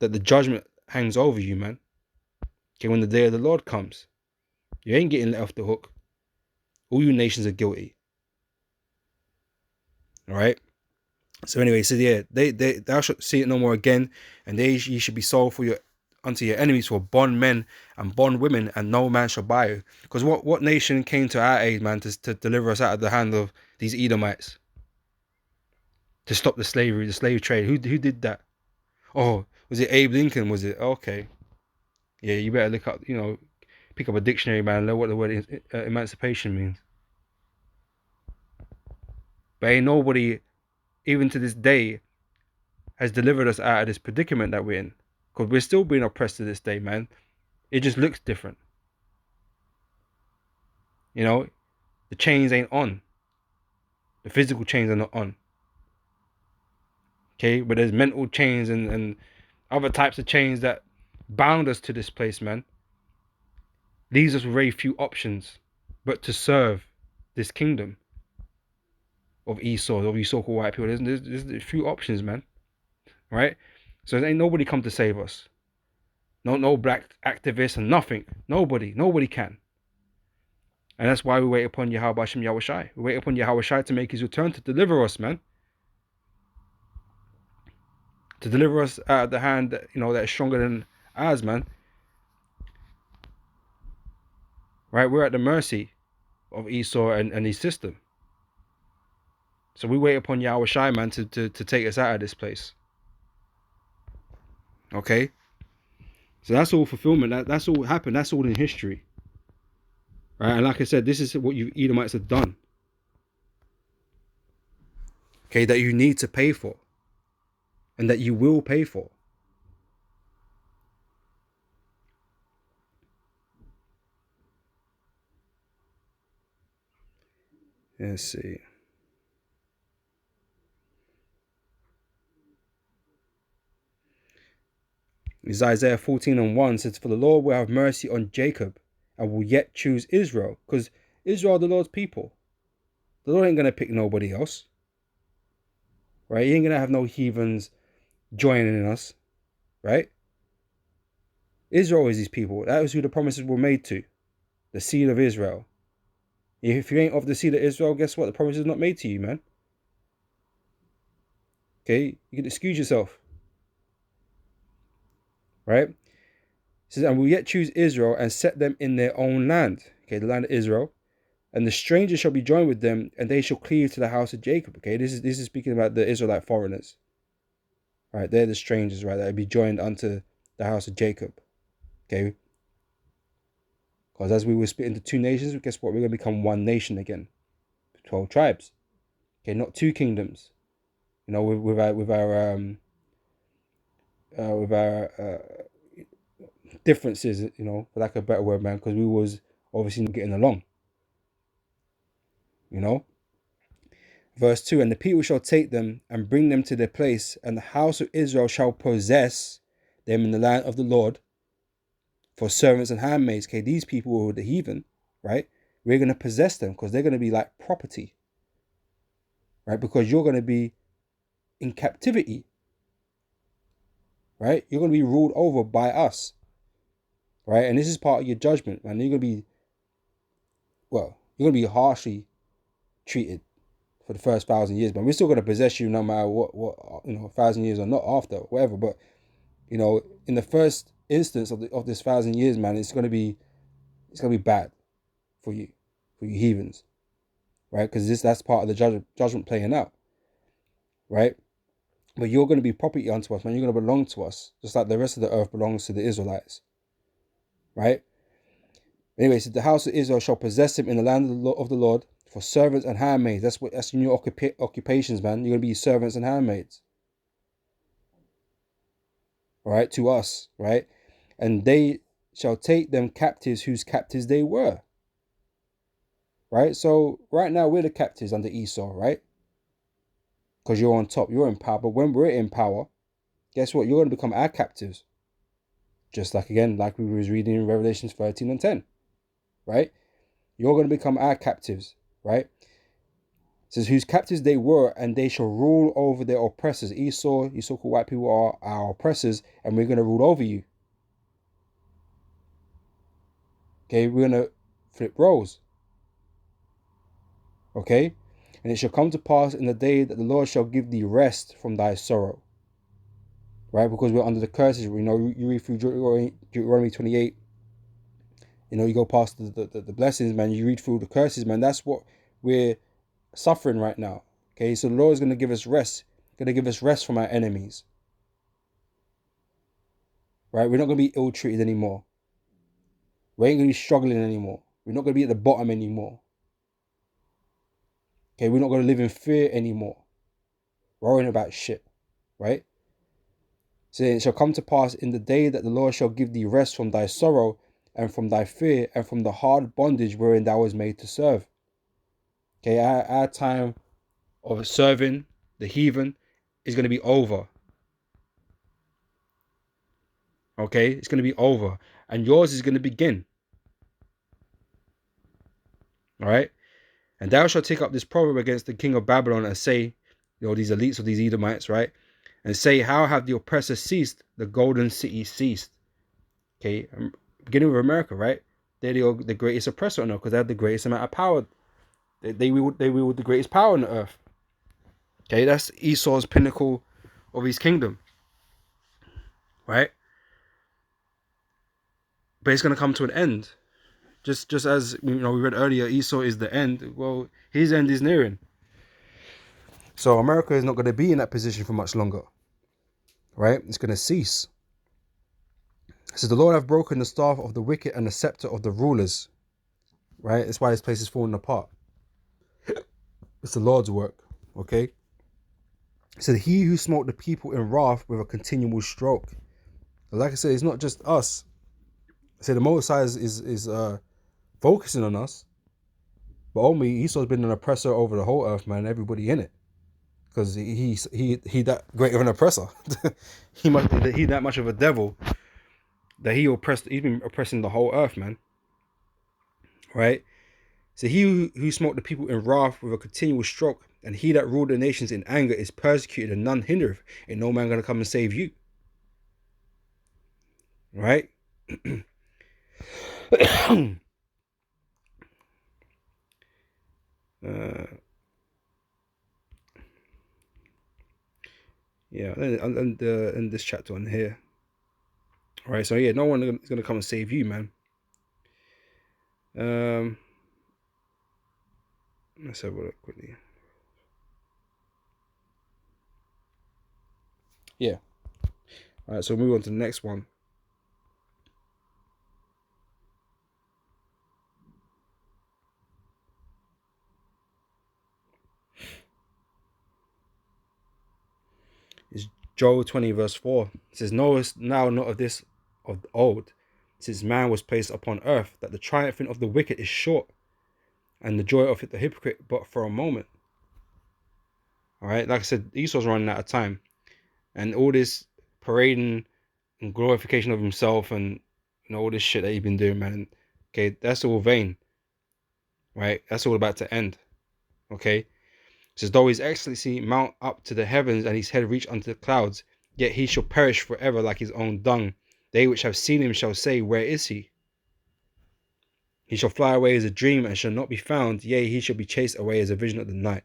That the judgment hangs over you, man. Okay, when the day of the Lord comes, you ain't getting let off the hook. All you nations are guilty. All right. So anyway, so yeah, thou shalt see it no more again, and ye should be sold unto your enemies for bondmen and bondwomen, and no man shall buy you. Because what nation came to our aid, man, to deliver us out of the hand of these Edomites, to stop the slave trade? Who did that? Oh, was it Abe Lincoln? Was it? Okay, yeah, you better look up, pick up a dictionary, man, and know what the word emancipation means. But ain't nobody, even to this day, has delivered us out of this predicament that we're in. Because we're still being oppressed to this day, man. It just looks different. The chains ain't on. The physical chains are not on. Okay, but there's mental chains and other types of chains that bound us to this place, man. Leaves us with very few options but to serve this kingdom of Esau, of you so-called white people. There's a few options, man. Right? So there ain't nobody come to save us. No black activists and nothing. Nobody can. And that's why we wait upon Yahweh Shem Yahweh Shai. We wait upon Yahweh Shai to make His return to deliver us, man. To deliver us out of the hand that is stronger than ours, man. Right? We're at the mercy of Esau and his system. So we wait upon Yahweh Shai, man, to take us out of this place. Okay? So that's all fulfillment. That's all happened. That's all in history. Right? And like I said, this is what you Edomites have done. Okay? That you need to pay for. And that you will pay for. Let's see. It's Isaiah 14:1 says, for the Lord will have mercy on Jacob and will yet choose Israel. Because Israel are the Lord's people. The Lord ain't going to pick nobody else. Right? He ain't going to have no heathens joining us. Right? Israel is his people. That was who the promises were made to. The seed of Israel. If you ain't of the seed of Israel, guess what? The promise is not made to you, man. Okay, you can excuse yourself. Right? It says, and will yet choose Israel and set them in their own land. Okay, the land of Israel. And the strangers shall be joined with them, and they shall cleave to the house of Jacob. Okay, this is speaking about the Israelite foreigners. Right, they're the strangers, right? That will be joined unto the house of Jacob. Okay. Because as we were split into two nations, guess what? We're going to become one nation again. 12 tribes. Okay, not two kingdoms. You know, with our differences, you know, for lack of a better word, man, because we was obviously not getting along. You know? Verse 2, and the people shall take them and bring them to their place, and the house of Israel shall possess them in the land of the Lord for servants and handmaids. Okay, these people were the heathen, right? We're going to possess them because they're going to be like property, right? Because you're going to be in captivity, right? You're going to be ruled over by us, right? And this is part of your judgment, man. You're going to be harshly treated for the first 1,000 years, but we're still going to possess you no matter what, you know, 1,000 years or not after, whatever. But, you know, in the first instance of this 1,000 years, man, it's going to be bad for you heathens, right? Because that's part of the judgment playing out, right? But you're going to be property unto us, man. You're going to belong to us, just like the rest of the earth belongs to the Israelites, right? Anyway, so the house of Israel shall possess him in the land of the Lord for servants and handmaids. That's in your occupations, man. You're going to be servants and handmaids, all right, to us, right? And they shall take them captives whose captives they were, right? So right now we're the captives under Esau, right? Because you're on top, you're in power. But when we're in power, guess what? You're going to become our captives. Just like, again, like we was reading in Revelations 13 and 10, right? You're going to become our captives, right? It says, whose captives they were, and they shall rule over their oppressors. Esau, you so-called white people, are our oppressors, and we're going to rule over you. Okay, we're going to flip roles. Okay? And it shall come to pass in the day that the Lord shall give thee rest from thy sorrow. Right? Because we're under the curses. You know, you read through Deuteronomy 28. You know, you go past the blessings, man. You read through the curses, man. That's what we're suffering right now. Okay, so the Lord is going to give us rest. Going to give us rest from our enemies. Right? We're not going to be ill-treated anymore. We ain't going to be struggling anymore. We're not going to be at the bottom anymore. Okay, we're not going to live in fear anymore. Worrying about shit. Right? So it shall come to pass in the day that the Lord shall give thee rest from thy sorrow and from thy fear and from the hard bondage wherein thou was made to serve. Okay, our time of serving the heathen is going to be over. Okay, it's going to be over. And yours is going to begin. All right? And thou shalt take up this proverb against the king of Babylon and say, you know, these elites of these Edomites, right? And say, how have the oppressor ceased? The golden city ceased. Okay, beginning with America, right? They're the greatest oppressor on earth because they have the greatest amount of power. They wield the greatest power on the earth. Okay, that's Esau's pinnacle of his kingdom, right? But it's going to come to an end. Just as, you know, we read earlier, Esau is the end. Well, his end is nearing. So America is not going to be in that position for much longer, right? It's going to cease. It says, the Lord hath broken the staff of the wicked and the scepter of the rulers, right? That's why this place is falling apart. It's the Lord's work, okay? It said, he who smote the people in wrath with a continual stroke. Like I said, it's not just us. I said the Most High is focusing on us, but only Esau's been an oppressor over the whole earth, man. Everybody in it, because he that great of an oppressor. he that much of a devil that he's been oppressing the whole earth, man. Right? So he who smote the people in wrath with a continual stroke, and he that ruled the nations in anger is persecuted, and none hindereth. Ain't no man gonna come and save you. Right? Yeah, and in this chapter on here. All right, so yeah, no one is gonna come and save you, man. Um, let's have a look quickly. Yeah. All right, so we'll move on to the next one. It's Joel 20 verse 4. It says, "Knowest now not of this of old, since man was placed upon earth, that the triumphing of the wicked is short, and the joy of the hypocrite but for a moment." All right, like I said, Esau's running out of time, and all this parading and glorification of himself, and all this shit that he's been doing, man. Okay, that's all vain, right? That's all about to end. Okay, it says, "Though his excellency mount up to the heavens, and his head reach unto the clouds, yet he shall perish forever like his own dung. They which have seen him shall say, Where is he? He shall fly away as a dream, and shall not be found. Yea, he shall be chased away as a vision of the night.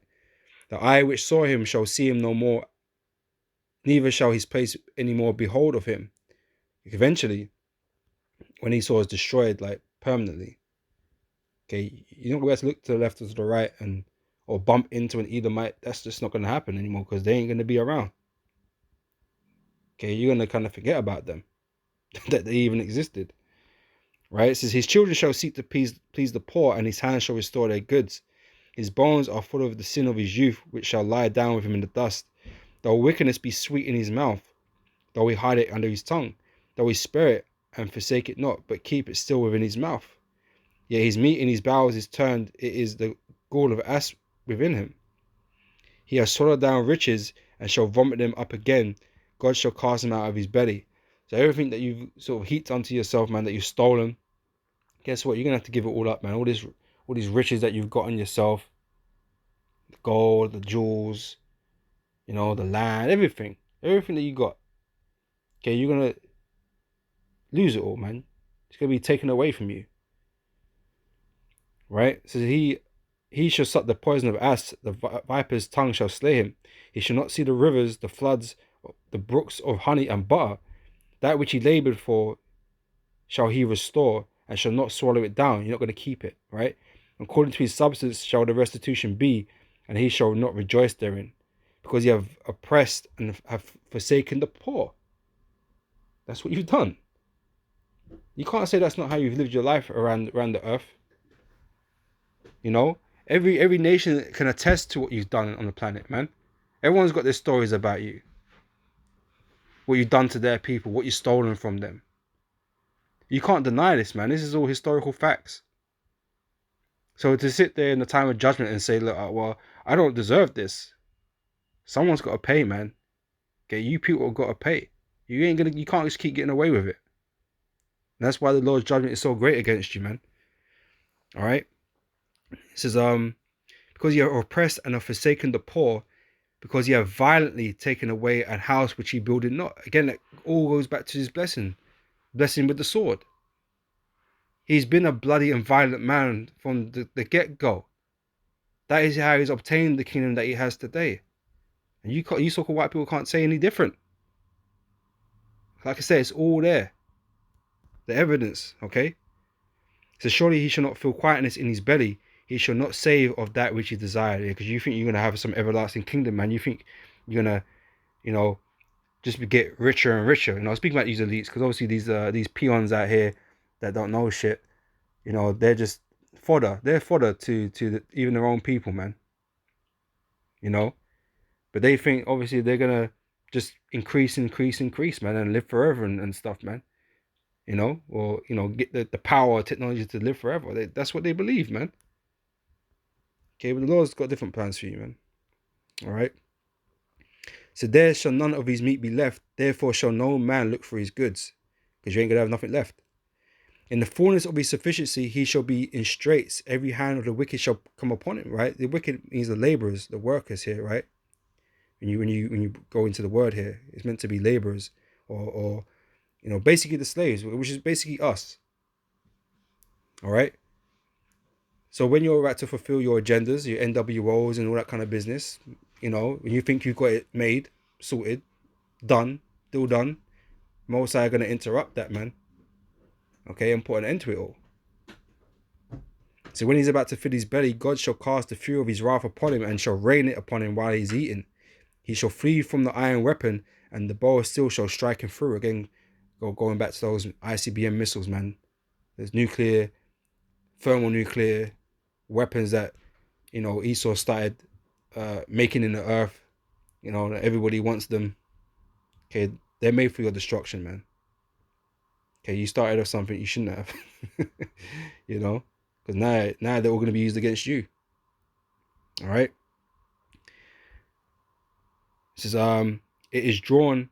The eye which saw him shall see him no more, neither shall his place any more behold of him." Eventually, when Esau is destroyed, like permanently, okay, you're not going to look to the left or to the right and or bump into an Edomite. That's just not going to happen anymore because they ain't going to be around. Okay, you're going to kind of forget about them, that they even existed. Right? It says, "His children shall seek to please the poor, and his hands shall restore their goods. His bones are full of the sin of his youth, which shall lie down with him in the dust. Though wickedness be sweet in his mouth, though he hide it under his tongue, though he spare it and forsake it not, but keep it still within his mouth. Yet his meat in his bowels is turned, it is the gall of ass within him. He has swallowed down riches and shall vomit them up again. God shall cast him out of his belly." So everything that you've sort of heaped onto yourself, man, that you've stolen, guess what? You're gonna have to give it all up, man. All these riches that you've got on yourself, the gold, the jewels, the land, everything that you got. Okay, you're gonna lose it all, man. It's gonna be taken away from you, right? So he shall suck the poison of ass, the viper's tongue shall slay him. He shall not see the rivers, the floods, the brooks of honey and butter. That which he labored for shall he restore, and shall not swallow it down. You're not going to keep it, right? According to his substance shall the restitution be, and he shall not rejoice therein, because you have oppressed and have forsaken the poor. That's what you've done. You can't say that's not how you've lived your life around the earth. Every nation can attest to what you've done on the planet, man. Everyone's got their stories about you, what you've done to their people, what you've stolen from them. You can't deny this, man. This is all historical facts. So to sit there in the time of judgment and say, "Look, well, I don't deserve this," someone's got to pay, man. Okay, you people have got to pay. You can't just keep getting away with it. And that's why the Lord's judgment is so great against you, man. All right. It says, "Because you have oppressed and have forsaken the poor, because you have violently taken away a house which he builded not." Again, that all goes back to his blessing with the sword. He's been a bloody and violent man from the get-go. That is how he's obtained the kingdom that he has today. And you so-called white people can't say any different. Like I said, it's all there. The evidence, okay? So surely he shall not feel quietness in his belly. He shall not save of that which he desired. Because you think you're going to have some everlasting kingdom, man. You think you're going to, just get richer and richer. Speaking about these elites, because obviously these peons out here that don't know shit, they're just fodder. They're fodder to even their own people, man. But they think obviously they're gonna just increase, man, and live forever and stuff, man. Or get the power technology to live forever. That's what they believe, man. Okay, but the Lord's got different plans for you, man. All right. So there shall none of his meat be left. Therefore shall no man look for his goods, because you ain't gonna have nothing left. In the fullness of his sufficiency, he shall be in straits. Every hand of the wicked shall come upon him. Right. The wicked means the laborers, the workers here. Right. When you go into the word here, it's meant to be laborers or basically the slaves, which is basically us. All right. So when you're about to fulfill your agendas, your NWOs and all that kind of business, when you think you've got it made, sorted, done, still done, Most High are going to interrupt that, man. Okay, and put an end to it all. So when he's about to fill his belly, God shall cast the fury of his wrath upon him and shall rain it upon him while he's eating. He shall flee from the iron weapon, and the bow of steel shall strike him through. Again, going back to those ICBM missiles, man. There's nuclear, thermonuclear weapons that, Esau started making in the earth. Everybody wants them. Okay, they're made for your destruction, man. Okay, you started off something you shouldn't have. Because now they're all going to be used against you. All right. This is it is drawn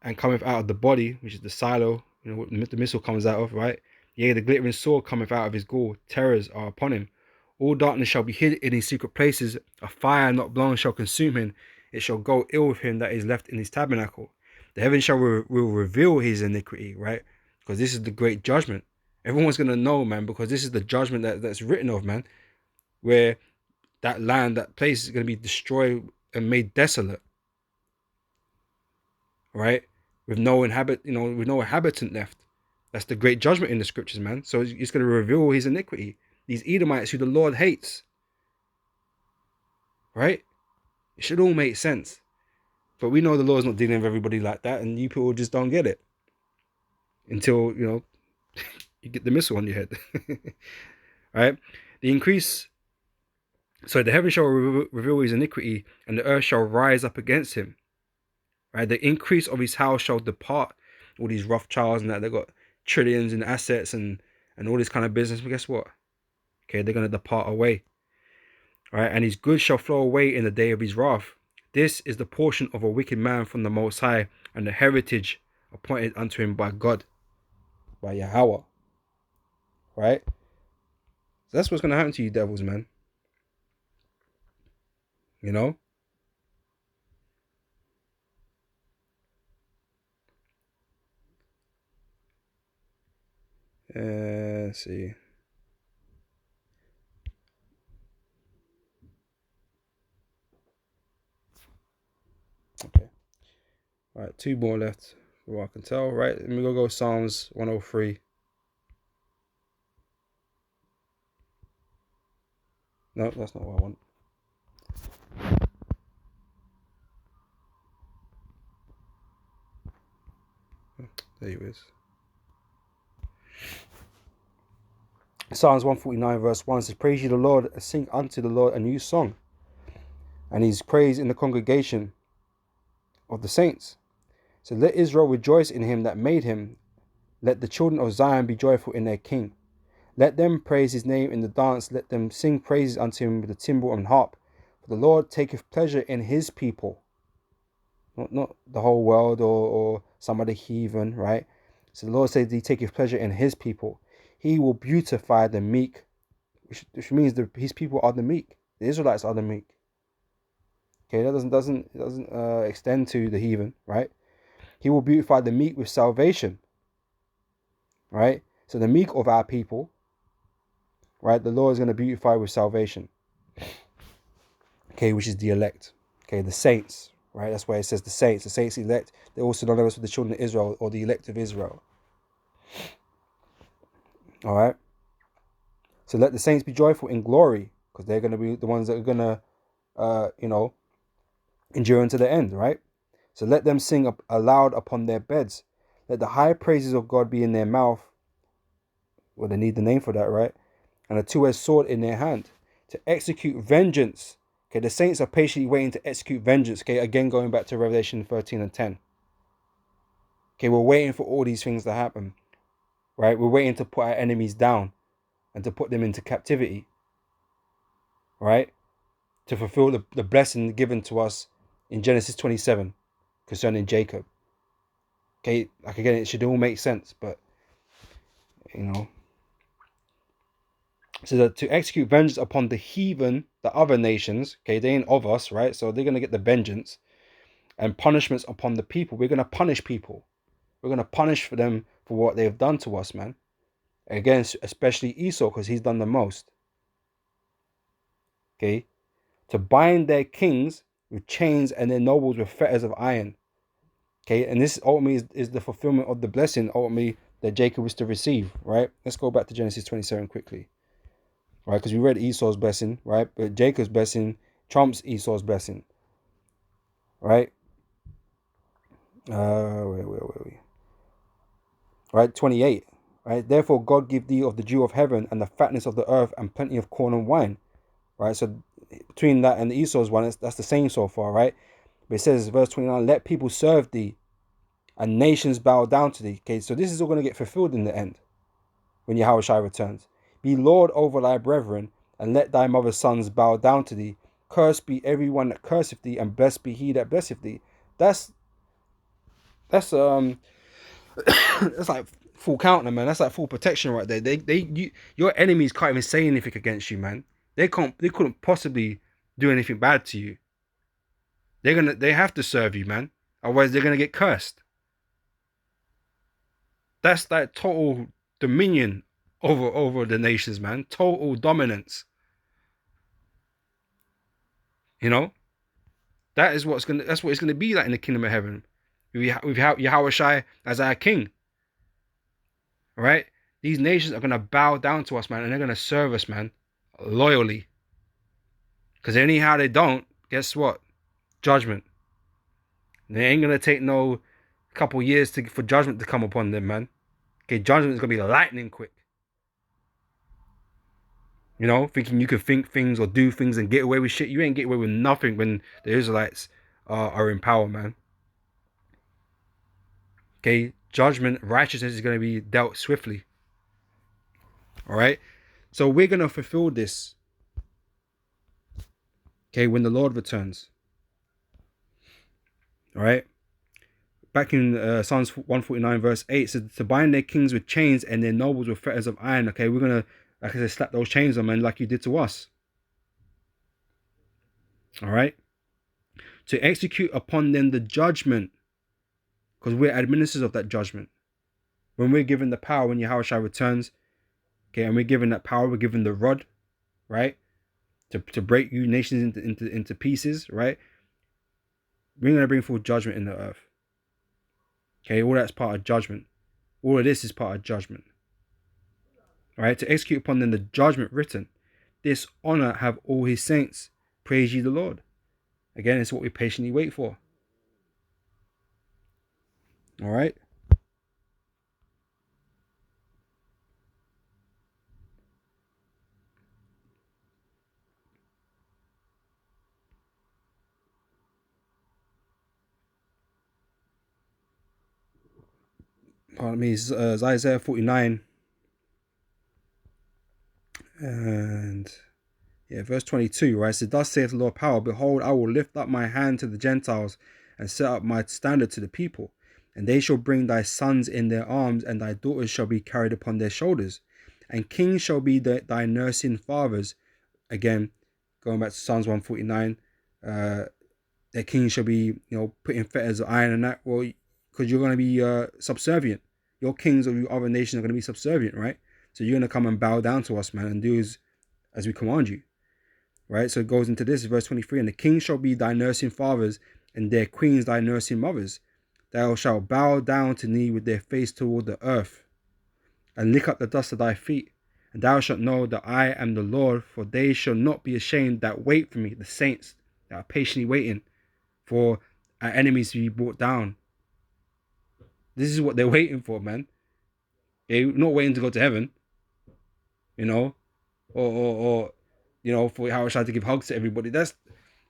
and cometh out of the body, which is the silo, what the missile comes out of, right? Yea, the glittering sword cometh out of his gall, terrors are upon him. All darkness shall be hid in his secret places, a fire not blown shall consume him, it shall go ill with him that is left in his tabernacle. The heavens will reveal his iniquity, right? Because this is the great judgment. Everyone's going to know, man, because this is the judgment that's written of, man, where that land, that place is going to be destroyed and made desolate, right? With no inhabitant left. That's the great judgment in the scriptures, man. So it's going to reveal his iniquity. These Edomites who the Lord hates, right? It should all make sense. But we know the Lord's not dealing with everybody like that, and you people just don't get it until, you get the missile on your head. Right? The heaven shall reveal his iniquity, and the earth shall rise up against him. Right? The increase of his house shall depart. All these Rothschilds and that, they've got trillions in assets and all this kind of business. But guess what? Okay, they're going to depart away. Right? And his goods shall flow away in the day of his wrath. This is the portion of a wicked man from the Most High, and the heritage appointed unto him by God, by Yahweh. Right? So that's what's going to happen to you devils, man. Let's see. Okay. All right, 2 more left, from what I can tell. Right, let me go Psalms 103. No, that's not what I want. There he is. Psalms 149 verse 1 says, praise ye the Lord, sing unto the Lord a new song, and his praise in the congregation of the saints. So let Israel rejoice in him that made him. Let the children of Zion be joyful in their king. Let them praise his name in the dance. Let them sing praises unto him with the timbrel and harp. For the Lord taketh pleasure in his people. Not the whole world or some other heathen, right? So the Lord says he taketh pleasure in his people. He will beautify the meek, which means his people are the meek. The Israelites are the meek. Okay, that doesn't extend to the heathen, right? He will beautify the meek with salvation, right? So the meek of our people, right? The Lord is going to beautify with salvation. Okay, which is the elect. Okay, the saints, right? That's why it says the saints elect. They're also known as the children of Israel or the elect of Israel. All right. So let the saints be joyful in glory, because they're going to be the ones that are going to, endure unto the end, right? So let them sing aloud upon their beds. Let the high praises of God be in their mouth. Well, they need the name for that, right? And a two-edged sword in their hand to execute vengeance. Okay, the saints are patiently waiting to execute vengeance. Okay, again, going back to Revelation 13 and 10. Okay, we're waiting for all these things to happen, right? We're waiting to put our enemies down and to put them into captivity, right? To fulfill the blessing given to us in Genesis 27 concerning Jacob. Okay, like again, it should all make sense, but so that to execute vengeance upon the heathen, the other nations, okay, they ain't of us, right? So they're going to get the vengeance, and punishments upon the people. We're going to punish people. We're going to punish for them for what they've done to us, man. Again, especially Esau, because he's done the most. Okay, to bind their kings with chains and their nobles with fetters of iron. Okay, and this ultimately is the fulfillment of the blessing ultimately that Jacob was to receive, right? Let's go back to Genesis 27 quickly, right? Because we read Esau's blessing, right? But Jacob's blessing trumps Esau's blessing, right? Wait. Right, 28. Right, therefore God give thee of the dew of heaven and the fatness of the earth and plenty of corn and wine. Right, so between that and the Esau's one, that's the same so far, right? But it says, verse 29, let people serve thee and nations bow down to thee. Okay, so this is all going to get fulfilled in the end when Yahushua returns. Be Lord over thy brethren and let thy mother's sons bow down to thee. Cursed be everyone that curseth thee, and blessed be he that blesseth thee. That's that's that's like full counter, man. That's like full protection right there. Your enemies can't even say anything against you, man. They couldn't possibly do anything bad to you. They have to serve you, man. Otherwise they're gonna get cursed. That's like total dominion over the nations, man. Total dominance. You know? That's what it's gonna be like in the kingdom of heaven. With Yahushua as our king. Right? These nations are gonna bow down to us, man, and they're gonna serve us, man, loyally. Because anyhow they don't, guess what? Judgment. They ain't gonna take no couple years for judgment to come upon them, man. Okay, judgment is gonna be lightning quick. You know, thinking you can think things or do things and get away with shit. You ain't get away with nothing when the Israelites are in power, man. Okay, judgment, righteousness is gonna be dealt swiftly. All right, so we're gonna fulfill this. Okay, when the Lord returns. All right. Back in Psalms 149 verse 8, it says to bind their kings with chains and their nobles with fetters of iron. Okay, we're gonna, like I said, slap those chains on, man, like you did to us. All right, to execute upon them the judgment, because we're administrators of that judgment. When we're given the power, when Yahushua returns, okay, and we're given that power, we're given the rod, right, to break you nations into pieces, right. We're gonna bring forth judgment in the earth. Okay, all that's part of judgment. All of this is part of judgment. All right, to execute upon them the judgment written. This honor have all his saints. Praise ye the Lord. Again, it's what we patiently wait for. All right. Pardon me. It's Isaiah 49 and verse 22. Right. So thus saith the Lord power. Behold, I will lift up my hand to the Gentiles and set up my standard to the people. And they shall bring thy sons in their arms, and thy daughters shall be carried upon their shoulders. And kings shall be thy nursing fathers. Again, going back to Psalms 149, their kings shall be, put in fetters of iron and that. Well, because you're going to be subservient. Your kings of your other nations are going to be subservient, right? So you're going to come and bow down to us, man, and do as we command you, right? So it goes into this, verse 23, and the kings shall be thy nursing fathers, and their queens thy nursing mothers. Thou shalt bow down to thee with their face toward the earth, and lick up the dust of thy feet. And thou shalt know that I am the Lord, for they shall not be ashamed that wait for me, the saints that are patiently waiting for our enemies to be brought down. This is what they're waiting for, man. They're not waiting to go to heaven, or for how I tried to give hugs to everybody. That's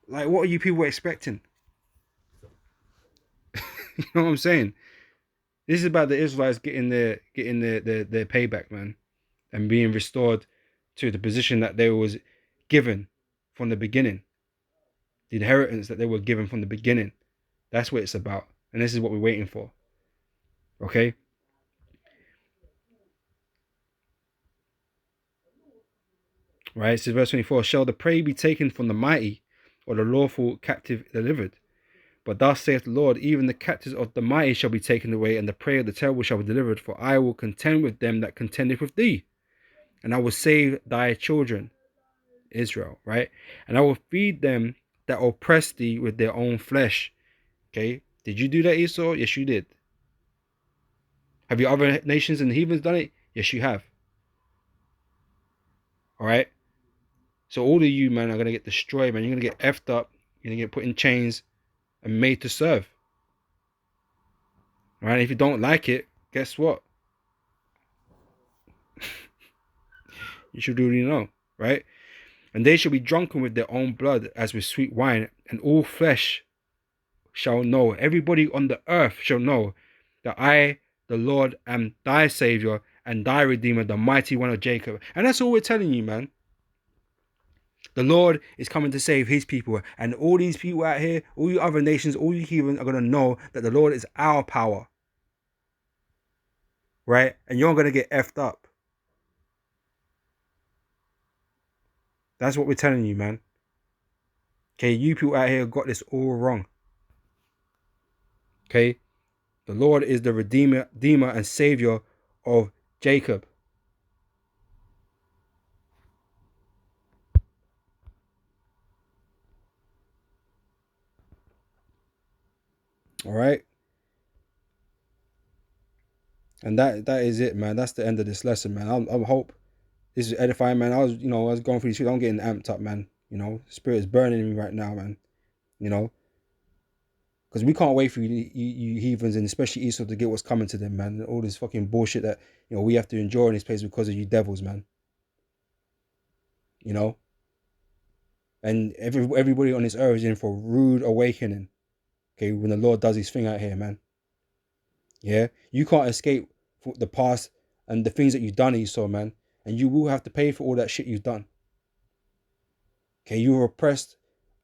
like, what are you people expecting? You know what I'm saying? This is about the Israelites getting their payback, man, and being restored to the position that they was given from the beginning, the inheritance that they were given from the beginning. That's what it's about, and this is what we're waiting for. Okay. Right. So verse 24: shall the prey be taken from the mighty, or the lawful captive delivered? But thus saith the Lord, even the captives of the mighty shall be taken away, and the prey of the terrible shall be delivered. For I will contend with them that contendeth with thee, and I will save thy children, Israel. Right. And I will feed them that oppress thee with their own flesh. Okay. Did you do that, Esau? Yes, you did. Have your other nations and heathens done it? Yes, you have. All right. So all of you, man, are gonna get destroyed, man. You're gonna get effed up. You're gonna get put in chains and made to serve. All right. If you don't like it, guess what? You should already know, right? And they shall be drunken with their own blood as with sweet wine, and all flesh shall know, everybody on the earth shall know that I, the Lord, am thy Savior and thy Redeemer, the mighty one of Jacob. And that's all we're telling you, man. The Lord is coming to save his people. And all these people out here, all you other nations, all you heathen are going to know that the Lord is our power. Right? And you're going to get effed up. That's what we're telling you, man. Okay, you people out here got this all wrong. Okay? The Lord is the Redeemer and Savior of Jacob. All right? And that is it, man. That's the end of this lesson, man. I hope this is edifying, man. I was going through these. I'm getting amped up, man. The spirit is burning me right now, man. Because we can't wait for you heathens, and especially Esau, to get what's coming to them, man. All this fucking bullshit that we have to endure in this place because of you devils, man. And everybody on this earth is in for a rude awakening. Okay, when the Lord does his thing out here, man. Yeah, you can't escape the past and the things that you've done, Esau, man. And you will have to pay for all that shit you've done. Okay, you oppressed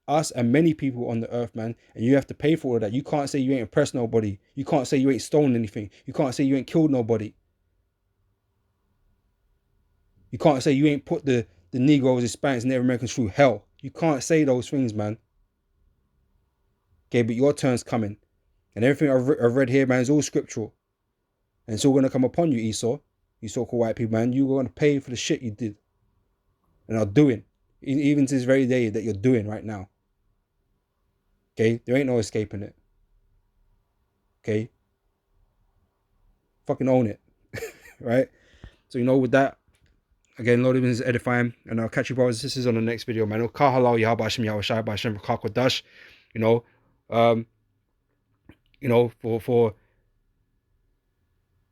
us and many people on the earth, man, and you have to pay for all that. You can't say you ain't oppressed nobody. You can't say you ain't stolen anything. You can't say you ain't killed nobody. You can't say you ain't put the Negroes, Hispanics, and Native Americans through hell. You can't say those things, man. Okay, but your turn's coming. And everything I've read here, man, is all scriptural. And it's all going to come upon you, Esau. You so-called white people, man. You're going to pay for the shit you did and are doing. Even to this very day that you're doing right now. Okay? There ain't no escaping it. Okay? Fucking own it. Right? So, with that, again, Lord, even is edifying. And I'll catch you, brothers and sisters, on the next video, man. Kahalal, Yahba Hashem, Yahweh Shai, Hashem, Kakwadash. For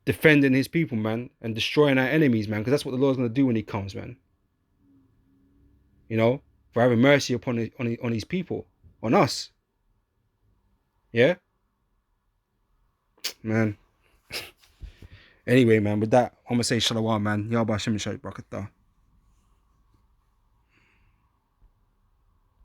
defending his people, man, and destroying our enemies, man, because that's what the Lord's going to do when he comes, man. For having mercy upon his people, on us. Yeah? Man. Anyway, man, with that, I'm going to say shalom, man. Yahba Hashem, Yahweh Shai, Barakatah.